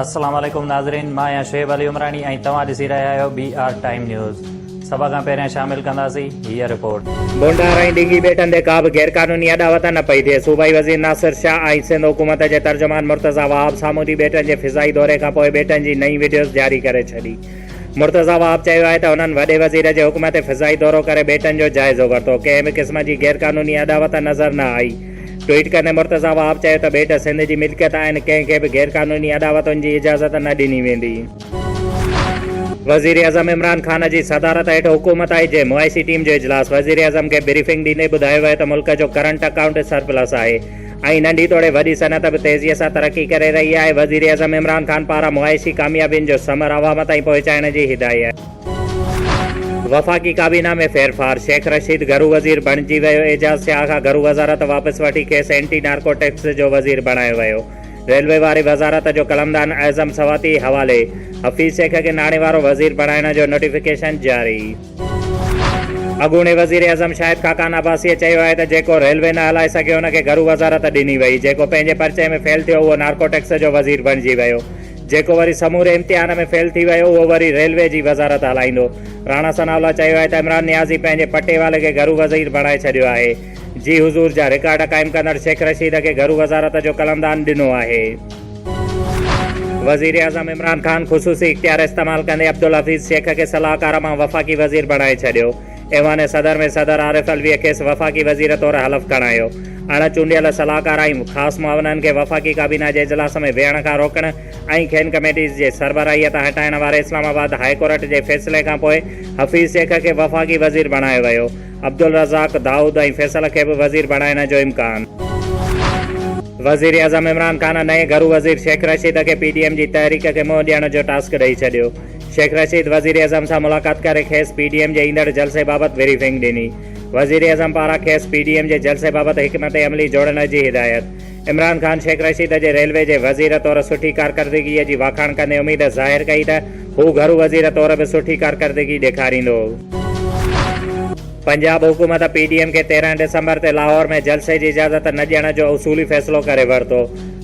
अस्सलाम वालेकुम नाज़रीन, मां आहियां शुएब अली उमरानी ऐं तव्हां ॾिसी रहिया आहियो BR टाइम न्यूज़। सभ खां पहिरियां शामिल कंदासीं हीअ रिपोर्ट। बोंडार ऐं डिंगी बेटनि ते का बि गैरकानूनी अॾावत न पई थिए। सूबाई वज़ीर नासिर शाह ऐं सिंध हुकूमत जे तर्जुमान मुर्तज़ा वहाब सामूंडी बेटनि जे फिज़ाई दौरे खां पोइ बेटनि जी नई वीडियोज़ जारी करे छॾी। मुर्तज़ा वहाब चयो आहे त हुननि वॾे वज़ीर जे हुकुम ते फिज़ाई दौरो करे बेटनि जो जाइज़ो वरितो। कंहिं बि क़िस्म जी गैरकानूनी अॾावत नज़र न आई। ट्वीट कंदे मुर्तज़ा वहाब चयो त बेट सिंध जी मिल्कियत आहिनि, कंहिंखे बि गैरकानूनी अॾावतुनि जी इजाज़त न ॾिनी वेंदी। वज़ीर अज़म इमरान ख़ान जी सदारत हेठि हुकूमत आई जे मुआइशी टीम जो इजलास। वज़ीर अज़म खे ब्रीफिंग ॾींदे ॿुधायो वियो त मुल्क जो करंट अकाउंट सरप्लस आहे ऐं नंढी तोड़े वॾी सनत बि तेज़ीअ सां तरक़ी करे रही आहे। वज़ीर अज़म इमरान ख़ान पारां मुआइशी कामयाबियुनि जो समर अवाम ताईं पहुचाइण जी हिदायत। वफ़ाक़ी काबीना में फेरफार, शेख रशीद घरू वज़ीर बणिजी वियो। एजाज़ शाह खां घरू वज़ारत वापसि वठी खेसि एंटी नार्कोटिक्स जो वज़ीर बणायो वियो। रेलवे वारी वज़ारत जो कलमदान एज़म सवाती हवाले। हफ़ीज़ शेख खे नाणे वारो वज़ीर बणाइण जो नोटिफिकेशन जारी। अॻूणे वज़ीर अज़म शाहिद खाकान अब्बासीअ चयो आहे त जेको रेलवे न हलाए सघियो हुनखे घरू वज़ारत ॾिनी वई। जेको पंहिंजे परिचय में फेल थियो उहो नार्कोटिक्स जो वज़ीर बणिजी वियो। जेको वरी समूरे इम्तिहान में फेल थी वियो उहो वरी रेलवे जी वज़ारत हलाईंदो। राणा सनाउल्ला चयो आहे त इमरान नियाज़ी पंहिंजे पटेवाले खे घरू वज़ीर बणाए छॾियो आहे। जी हुज़ूर जा रिकॉर्ड क़ाइमु कंदड़ शेख रशीद खे घरू वज़ारत जो कलमदान ॾिनो आहे। वज़ीर अज़म इमरान ख़ान ख़ुसूसी इख्तियार इस्तेमालु कंदे अब्दुल हफ़ीज़ शेख खे सलाहकार मां वफ़ाक़ी वज़ीर बणाए छॾियो। ऐवान सदर में सदर आरिफ अलवीअ खेसि वफ़ाक़ी वज़ीर तौरु हलफ़ खणायो। अण चूंडियल सलाहकार ऐं ख़ासि मुआवननि खे वफ़ाक़ी काबीना जे इजलास में वेहण खां रोकण ऐं खेनि कमेटीज़ जे सरबराहीअ तां हटाइण वारे इस्लामाबाद हाई कोर्ट जे फ़ैसिले खां पोइ हफ़ीज़ शेख खे वफ़ाक़ी वज़ीर बणायो वियो। अब्दुल रज़ाक दाऊद ऐं फैसल खे बि वज़ीर बणाइण जो इम्कान। वज़ीर अज़म इमरान ख़ान नए घरू वज़ीर शेख रशीद खे PDM जी तहरीक खे मुंहुं ॾियण जो टास्क ॾेई छॾियो। शेख रशीद वज़ीर अज़म सां मुलाक़ात करे खेसि PDM जे ईंदड़ जलसे बाबति ब्रीफिंग ॾिनी। वज़ीर अज़म पारां खेसि PDM जे जलसे बाबति हिकमत अमली जोड़ण जी हिदायत। इमरान ख़ान शेख रशीद जे रेलवे जे वज़ीर तौरु सुठी कारकर्दगीअ जी वाखाण कंदे उमेद ज़ाहिर कई त हू घरू वज़ीर तौरु बि सुठी कारकर्दगी ॾेखारींदो। पंजाब हुकूमत PDM खे 13 डिसंबर ते लाहौर में जलसे जी इजाज़त न ॾियण जो उसूली फ़ैसिलो करे वरितो।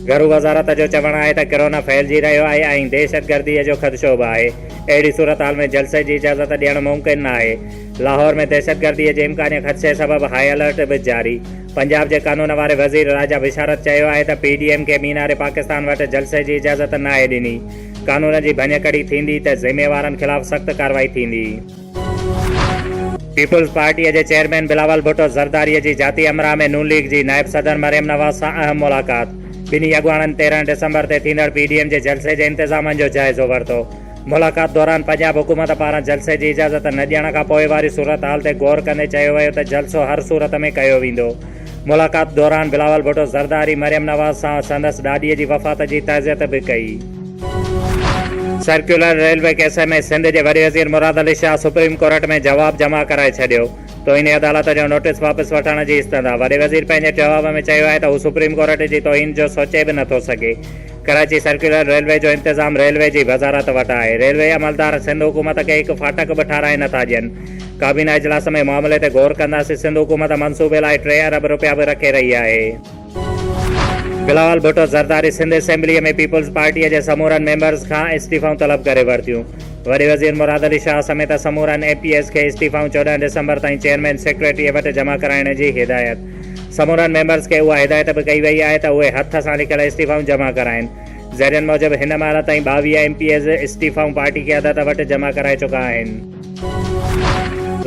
घरू वज़ारत जो चवणु आहे त कोरोना फैलिजी रहियो आहे ऐं दहशतगर्दीअ जो ख़दशो बि आहे। अहिड़ी सूरत हाल में जलसे जी इजाज़त ॾियणु मुमकिन न आहे। लाहौर में दहशतगर्दीअ जे इम्कानी ख़दशे सबबि हाई अलर्ट बि जारी। पंजाब जे कानून वारे वज़ीर राजा बिशारत चयो आहे त PDM खे मीनार पाकिस्तान वटि जलसे जी इजाज़त न आहे ॾिनी। कानून जी भञकड़ी थींदी त ज़िम्मेवारनि ख़िलाफ़ सख़्त कार्रवाई थींदी। पीपुल्स पार्टीअ जे चेयरमैन बिलावल भुट्टो ज़रदारीअ जी जाती अमरा में नून लीग जी नायब सदर मरियम नवाज़ सां अहम मुलाक़ात। ॿिन्ही अॻुवाणनि 13 डिसंबर ते थींदड़ PDM जे जलसे जे इंतज़ामनि जो जाइज़ो वरितो। मुलाक़ात दौरान पंजाब हुकूमत पारां जलसे जी इजाज़त न ॾियण खां पोइ वारी सूरत हाल ते गौर कंदे चयो वियो त जलसो हर सूरत में कयो वेंदो। मुलाक़ात दौरान बिलावल भुट्टो ज़रदारी मरियम नवाज़ सां संदसि ॾाॾीअ जी वफ़ात जी ताज़ियत बि कई। सर्कुलर रेलवे केस में सिंध जे वॾे वज़ीर मुराद अली शाह सुप्रीम कोर्ट में जवाब जमा कराए छॾियो। तोहिन अदालत जो नोटिस वापसि वठण जी इस्तदा। वॾे वज़ीर पंहिंजे जवाब में चयो आहे त हू सुप्रीम कोर्ट जी तोहिन जो सोचे बि नथो सघे। कराची सर्कुलर रेलवे जो इंतज़ाम रेलवे जी वज़ारत वटि आहे। रेलवे अमलदार सिंध हुकूमत खे हिकु फाटक बि ठाराए नथा ॾियनि। काबीना इजलास में मामले ते गौर कंदासीं। सिंध हुकूमत मनसूबे लाइ 3 अरब रुपया बि रखे रही आहे। बिलावल भुट्टो ज़रदारी सिंध असेंबलीअ में पीपुल्स पार्टीअ जे समूरनि मेंबर्स खां इस्तीफ़ाऊं तलब करे वरितियूं। वॾे वज़ीर मुराद अली शाह समेत समूरनि APS खे इस्तीफ़ाऊं 14 डिसंबर ताईं चेयरमैन सेक्रेटरीअ वटि जमा कराइण जी हिदायत। समूरनि मेंबर्स खे उहा हिदायत बि कई वई आहे त उहे हथ सां लिखियल इस्तीफ़ाऊं जमा कराइनि। ज़रियनि मूजिबि हिन महिल ताईं 22 MPs इस्तीफ़ाऊं पार्टी क़यादत वटि जमा कराए चुका आहिनि।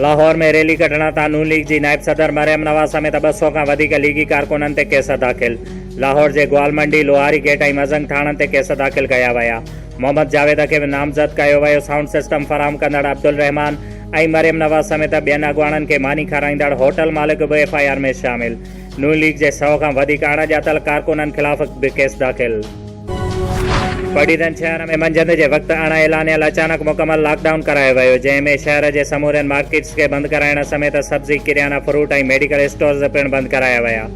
लाहौर में रैली कढण तां नून लीग जी नायब सदर मरियम नवाज़ समेत 200 खां वधीक लीगी कारकुननि ते केस दाख़िल। लाहौर जे ग्वाल मंडी लोहारी गेट ऐं मज़ंग थाणनि ते केस दाख़िल कया विया। मोहम्मद जावेद खे बि नामज़द कयो वियो। साउंड सिस्टम फराहम कंदड़ अब्दुल रहमान ऐं मरियम नवाज़ समेत ॿियनि अॻुवाणनि खे मानी खाराईंदड़ होटल मालिक बि FIR में शामिल। नून लीग जे 100 खां वधीक अणॼातल कारकुननि ख़िलाफ़ बि केस दाख़िल। पढ़ीदन शहर में मंझंदि जे वक़्तु अणएलानियल अचानक मुकमल लॉकडाउन करायो वियो, जंहिंमें शहर जे समूरनि मार्केट्स खे बंदि कराइण समेत सब्ज़ी किरियाना फ्रूट ऐं मेडिकल स्टोर्स पिणु बंदि कराया विया।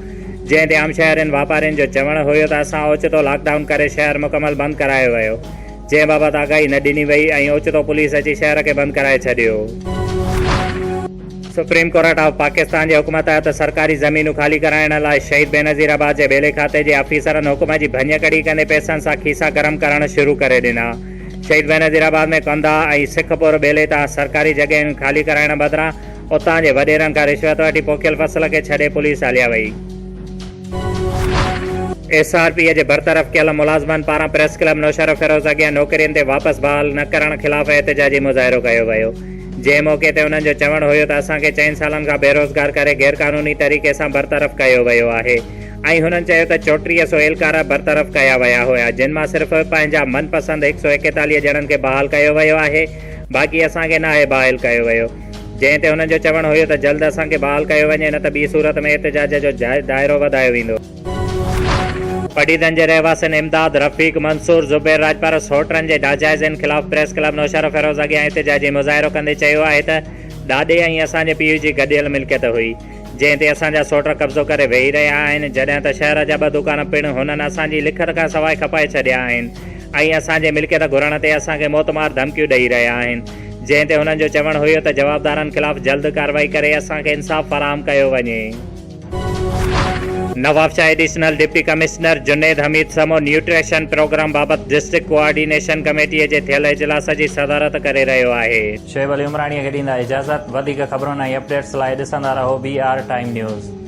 जंहिं ते आम शहरनि वापारियुनि जो चवणु हुयो त असां ओचितो लॉकडाउन करे शहर मुकमल बंदि करायो वियो, जंहिं बाबति आगाही न ॾिनी वई ऐं ओचितो पुलिस अची शहर खे बंदि कराए छॾियो। सुप्रीम कोर्ट ऑफ पाकिस्तान जे हुकुम तहत सरकारी ज़मीनूं ख़ाली कराइण लाइ शहीद बेनज़ीराबाद जे बेले खाते जे अफ़ीसरनि हुकुम जी भञ कड़ी कंदे पैसनि सां खीसा गरम करणु शुरू करे ॾिना। शहीद बेनज़ीराबाद में कंधा ऐं सिखपुर बेले तां सरकारी जॻहियुनि ख़ाली कराइण बदिरां उतां जे वॾेरनि खां रिश्वत वठी पोखियल फसल खे छॾे पुलिस हलिया वई। SRP जे बरतरफ़ कयल मुलाज़मनि पारां प्रेस क्लब नौशर फिरोज़ अॻियां नौकरियुनि ते वापसि बहाल न करण ख़िलाफ़ एहतिजाजी मुज़ाहिरो कयो वियो। जंहिं मौक़े ते उन्हनि जो चवणु हुयो त असांखे 4 सालनि खां बेरोज़गार करे गैरक़ानूनी तरीक़े सां बरतरफ़ कयो वियो आहे ऐं हुननि चयो त 3400 एहलकार बरतरफ़ कया विया हुया, जिन मां सिर्फ़ु पंहिंजा मनपसंदि 141 ॼणनि खे बहाल कयो वियो आहे, बाक़ी असांखे नाहे बहाल कयो वियो। जंहिं ते हुननि जो चवणु हुयो त जल्द असांखे बहाल कयो वञे, न त ॿी सूरत में एहतिजाज जो दाइरो वधायो वेंदो। पटीदन जे रहवासियुनि इमदाद, रफ़ीक, मंसूर, ज़ुबैर, राजपारस होटरनि जे नाजाइज़नि ख़िलाफ़ प्रेस क्लब नौशर फिरोज़ अॻियां एहतिजाजी मुज़ाहिरो कंदे चयो आहे त ॾाॾे ऐं असांजे पीउ जी गॾियल मिल्कियत हुई, जंहिं ते असांजा सोट कब्ज़ो करे वेही रहिया आहिनि, जॾहिं त शहर जा 2 दुकान पिणु हुननि असांजी लिखत खां सवाइ खपाए छॾिया आहिनि ऐं असांजे मिल्कियत घुरण ते असांखे मौतमार धमकियूं ॾेई रहिया आहिनि। जंहिं ते हुननि जो चवणु हुयो त जवाबदारनि ख़िलाफ़ जल्द कार्रवाई करे असांखे इंसाफ़ फ़राहम कयो वञे। Nawabshah additional deputy commissioner Junaid Hamid समो न्यूट्रिशन प्रोग्राम बाबति डिस्ट्रिक्ट कोऑर्डिनेशन कमेटीअ जे थियल इजलास जी सदारत करे रहियो आहे। शोएब अली उमराणीअ खे ॾींदा इजाज़त। वधीक ख़बरुनि ऐं अपडेट्स लाइ ॾिसंदा रहो BR टाइम न्यूज़।